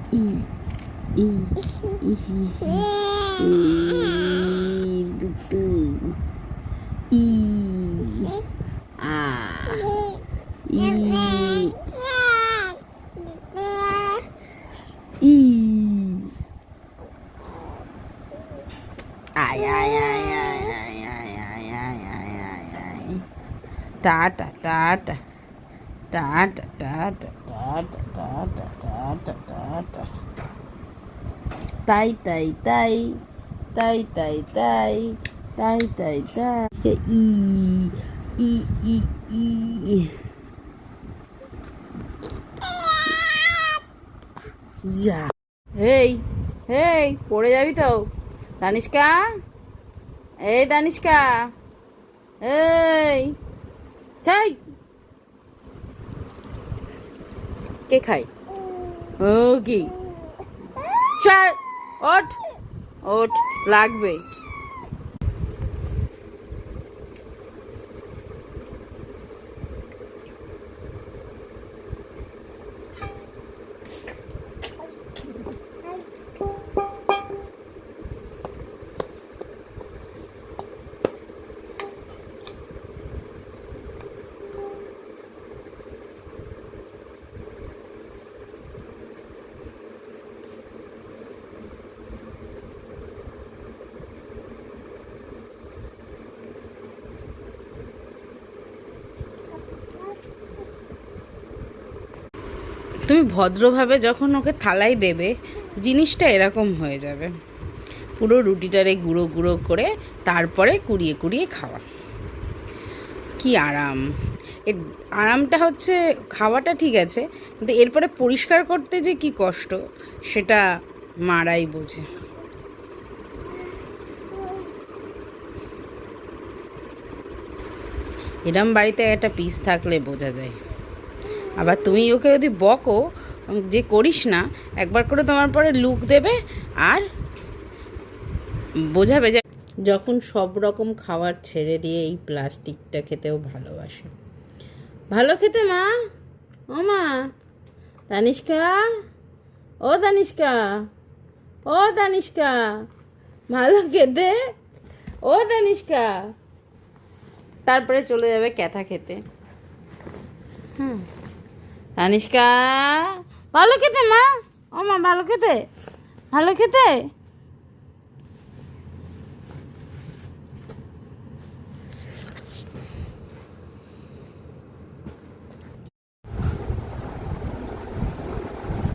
ই ই ই দুটো ই আ ই ই আয় আয় আয় আয় আয় আয় আয় আয় আয় আয় আয় tata tata tata tata tata tata tata tata তাই তাই তাই তাই তাই তাই তাই তাই তাই ই ই ই ই যা হেই হেই পড়ে যাবি তো তানিষ্কা এই তানিষ্কা এই তাই কে খায় ও কি চার ওঠ ওঠ লাগবে তুমি ভদ্রভাবে যখন ওকে থালায় দেবে জিনিসটা এরকম হয়ে যাবে পুরো রুটিটারে গুঁড়ো গুঁড়ো করে তারপরে কুড়িয়ে কুড়িয়ে খাওয়া কি আরাম এর আরামটা হচ্ছে খাওয়াটা ঠিক আছে কিন্তু এরপরে পরিষ্কার করতে যে কি কষ্ট সেটা মারাই বোঝে এরম বাড়িতে একটা পিস থাকলে বোঝা যায় আবার তুমি ওকে যদি বকো যে করিস না একবার করে তোমার পরে লুক দেবে আর বোঝাবে যে যখন সব রকম খাবার ছেড়ে দিয়ে এই প্লাস্টিকটা খেতেও ভালোবাসে ভালো খেতে মা ও মা তানিষ্কা ও তানিষ্কা ও তানিষ্কা ভালো খেতে ও তানিষ্কা তারপরে চলে যাবে ক্যাথা খেতে হুম তানিষ্কা ভালো খেতে মা ও মা ভালো খেতে ভালো খেতে